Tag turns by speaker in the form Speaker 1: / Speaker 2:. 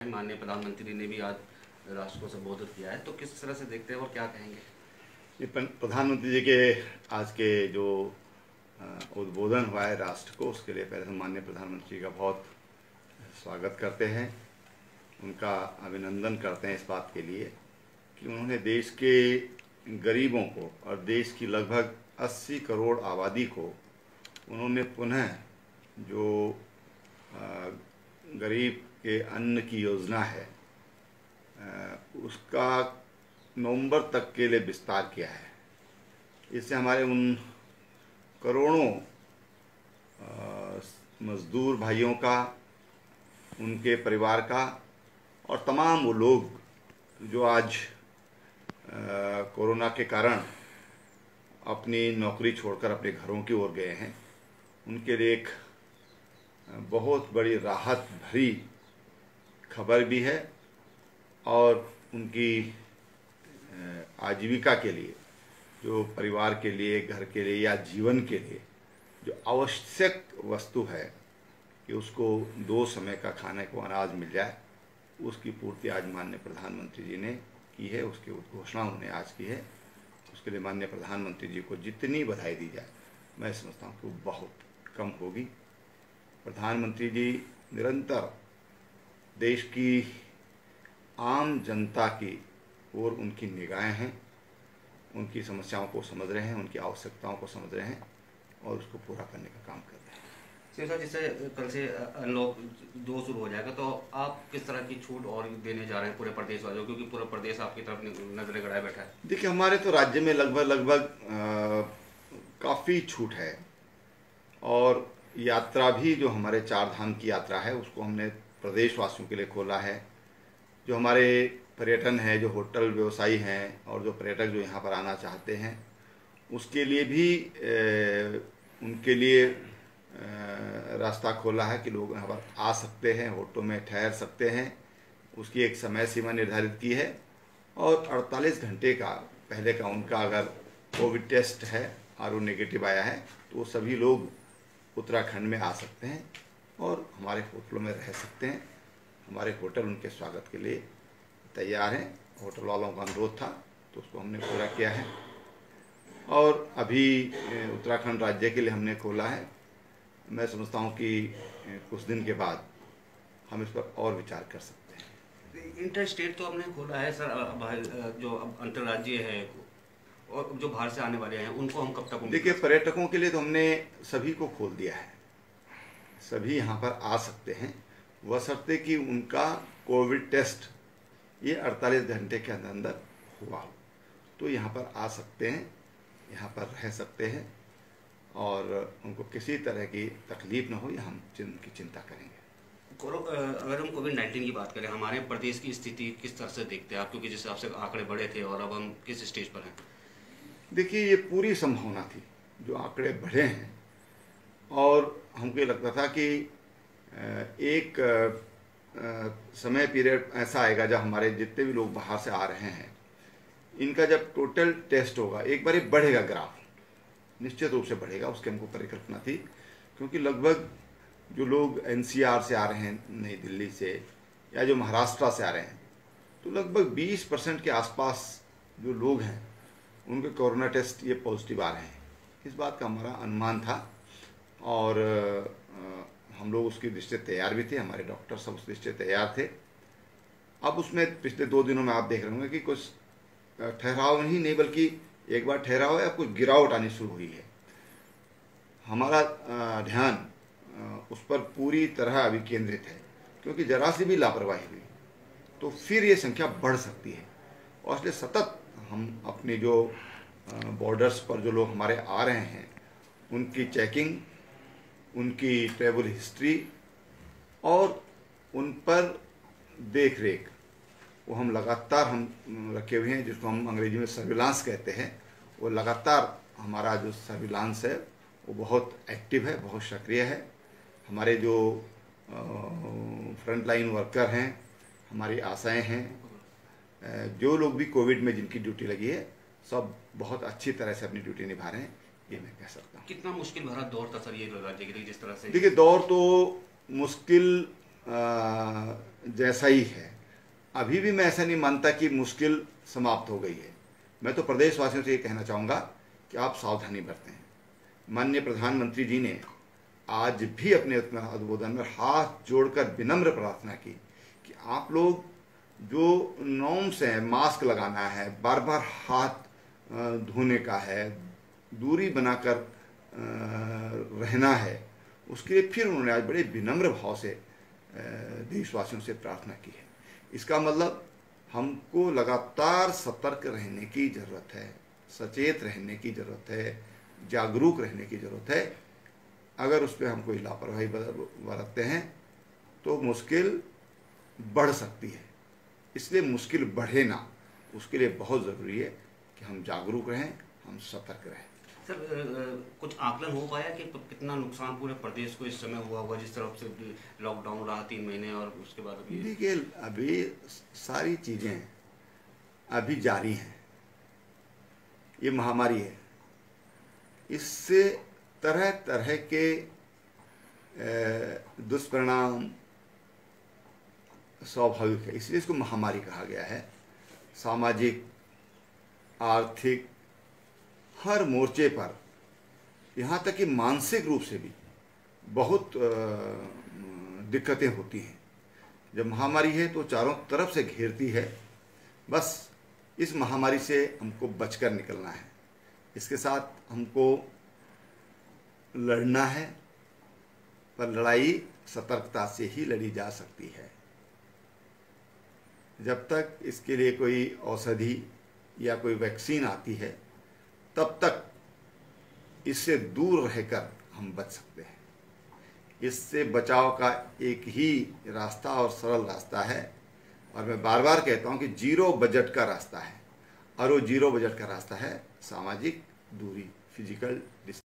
Speaker 1: माननीय प्रधानमंत्री ने भी आज राष्ट्र को संबोधित किया है, तो किस तरह से देखते हैं और क्या कहेंगे?
Speaker 2: ये प्रधानमंत्री जी के आज के जो उद्बोधन हुआ है राष्ट्र को, उसके लिए पहले तो माननीय प्रधानमंत्री का बहुत स्वागत करते हैं, उनका अभिनंदन करते हैं इस बात के लिए कि उन्होंने देश के गरीबों को और देश की लगभग 80 करोड़ आबादी को उन्होंने पुनः जो गरीब के अन्न की योजना है उसका नवंबर तक के लिए विस्तार किया है। इससे हमारे उन करोड़ों मजदूर भाइयों का, उनके परिवार का और तमाम वो लोग जो आज कोरोना के कारण अपनी नौकरी छोड़कर अपने घरों की ओर गए हैं, उनके लिए एक बहुत बड़ी राहत भरी खबर भी है और उनकी आजीविका के लिए, जो परिवार के लिए, घर के लिए या जीवन के लिए जो आवश्यक वस्तु है कि उसको 2 समय का खाने को अनाज मिल जाए, उसकी पूर्ति आज माननीय प्रधानमंत्री जी ने की है, उसकी घोषणा उन्होंने आज की है। उसके लिए माननीय प्रधानमंत्री जी को जितनी बधाई दी जाए मैं समझता हूँ कि वो बहुत कम होगी। प्रधानमंत्री जी निरंतर देश की आम जनता की ओर उनकी निगाहें हैं, उनकी समस्याओं को समझ रहे हैं, उनकी आवश्यकताओं को समझ रहे हैं और उसको पूरा करने का काम कर रहे हैं।
Speaker 1: सर, जिससे कल से अनलॉक 2 शुरू हो जाएगा, तो आप किस तरह की छूट और देने जा रहे हैं पूरे प्रदेश वालों, क्योंकि पूरा प्रदेश आपकी तरफ नजरें गड़ाए बैठा है?
Speaker 2: देखिए, हमारे तो राज्य में लगभग काफ़ी छूट है और यात्रा भी, जो हमारे 4 धाम की यात्रा है, उसको हमने प्रदेशवासियों के लिए खोला है। जो हमारे पर्यटन है, जो होटल व्यवसायी हैं और जो पर्यटक जो यहाँ पर आना चाहते हैं, उसके लिए भी उनके लिए रास्ता खोला है कि लोग यहाँ पर आ सकते हैं, होटलों में ठहर सकते हैं। उसकी एक समय सीमा निर्धारित की है और 48 घंटे का पहले का उनका अगर कोविड टेस्ट है और वो नेगेटिव आया है तो वो सभी लोग उत्तराखंड में आ सकते हैं और हमारे होटलों में रह सकते हैं। हमारे होटल उनके स्वागत के लिए तैयार हैं। होटल वालों का अनुरोध था तो उसको हमने पूरा किया है और अभी उत्तराखंड राज्य के लिए हमने खोला है। मैं समझता हूँ कि कुछ दिन के बाद हम इस पर और विचार कर सकते हैं।
Speaker 1: इंटर स्टेट तो हमने खोला है सर, जो अंतर्राज्यीय है और जो बाहर से आने वाले हैं उनको हम कब तक?
Speaker 2: देखिए, पर्यटकों के लिए तो हमने सभी को खोल दिया है, सभी यहाँ पर आ सकते हैं, बशर्ते कि उनका कोविड टेस्ट ये 48 घंटे के अंदर हुआ हो तो यहाँ पर आ सकते हैं, यहाँ पर रह सकते हैं और उनको किसी तरह की तकलीफ न हो, ये हम उनकी चिंता करेंगे।
Speaker 1: अगर हम कोविड-19 की बात करें, हमारे प्रदेश की स्थिति किस तरह से देखते हैं आप, क्योंकि जिस हिसाब से आंकड़े बढ़े थे और अब हम किस स्टेज पर हैं?
Speaker 2: देखिए, ये पूरी संभावना थी जो आंकड़े बढ़े हैं और हमको ये लगता था कि एक समय पीरियड ऐसा आएगा जब हमारे जितने भी लोग बाहर से आ रहे हैं, इनका जब टोटल टेस्ट होगा एक बार बढ़ेगा, ग्राफ निश्चित रूप से बढ़ेगा, उसकी हमको परिकल्पना थी। क्योंकि लगभग जो लोग NCR से आ रहे हैं, नई दिल्ली से, या जो महाराष्ट्र से आ रहे हैं, तो लगभग 20% के आसपास जो लोग हैं उनके कोरोना टेस्ट ये पॉजिटिव आ रहे हैं। इस बात का हमारा अनुमान था और हम लोग उसकी दृष्टि तैयार भी थे, हमारे डॉक्टर सब उस दृष्टि तैयार थे। अब उसमें पिछले 2 दिनों में आप देख रहे होंगे कि कुछ ठहराव ही नहीं बल्कि एक बार ठहराव है, कुछ गिरावट आनी शुरू हुई है। हमारा ध्यान उस पर पूरी तरह अभी केंद्रित है, क्योंकि जरा सी भी लापरवाही हुई तो फिर ये संख्या बढ़ सकती है और इसलिए सतत हम अपने जो बॉर्डर्स पर जो लोग हमारे आ रहे हैं उनकी चेकिंग, उनकी ट्रैवल हिस्ट्री और उन पर देख रेख वो हम लगातार हम रखे हुए हैं, जिसको हम अंग्रेजी में सर्विलांस कहते हैं। वो लगातार हमारा जो सर्विलांस है वो बहुत एक्टिव है, बहुत सक्रिय है। हमारे जो फ्रंट लाइन वर्कर हैं, हमारी आशाएं हैं, जो लोग भी कोविड में जिनकी ड्यूटी लगी है, सब बहुत अच्छी तरह से अपनी ड्यूटी निभा रहे हैं, ये मैं कह सकता हूँ।
Speaker 1: कितना मुश्किल भरा दौर था सर ये राज्य के लिए, जिस तरह से?
Speaker 2: देखिए, दौर तो मुश्किल जैसा ही है। अभी भी मैं ऐसा नहीं मानता कि मुश्किल समाप्त हो गई है। मैं तो प्रदेशवासियों से ये कहना चाहूँगा कि आप सावधानी बरतें। माननीय प्रधानमंत्री जी ने आज भी अपने उद्बोधन में हाथ जोड़कर विनम्र प्रार्थना की कि आप लोग जो नॉर्म्स हैं, मास्क लगाना है, बार बार हाथ धोने का है, दूरी बनाकर रहना है, उसके लिए फिर उन्होंने आज बड़े विनम्र भाव से देशवासियों से प्रार्थना की है। इसका मतलब हमको लगातार सतर्क रहने की ज़रूरत है, सचेत रहने की ज़रूरत है, जागरूक रहने की ज़रूरत है। अगर उस पर हम कोई लापरवाही बरतते हैं तो मुश्किल बढ़ सकती है। इसलिए मुश्किल बढ़े ना, उसके लिए बहुत ज़रूरी है कि हम जागरूक रहें, हम सतर्क रहें।
Speaker 1: सर, कुछ आकलन हो पाया कि कितना नुकसान पूरे प्रदेश को इस समय हुआ जिस तरफ से लॉकडाउन रहा 3 महीने और उसके बाद अभी?
Speaker 2: देखिए, अभी सारी चीज़ें अभी जारी हैं। ये महामारी है, इससे तरह तरह के दुष्परिणाम स्वाभाविक है, इसलिए इसको महामारी कहा गया है। सामाजिक, आर्थिक, हर मोर्चे पर, यहाँ तक कि मानसिक रूप से भी बहुत दिक्कतें होती हैं। जब महामारी है तो चारों तरफ से घेरती है। बस इस महामारी से हमको बचकर निकलना है, इसके साथ हमको लड़ना है, पर लड़ाई सतर्कता से ही लड़ी जा सकती है। जब तक इसके लिए कोई औषधि या कोई वैक्सीन आती है, तब तक इससे दूर रहकर हम बच सकते हैं। इससे बचाव का एक ही रास्ता और सरल रास्ता है, और मैं बार बार कहता हूं कि 0 बजट का रास्ता है, और वो 0 बजट का रास्ता है सामाजिक दूरी, फिजिकल डिस्टेंस।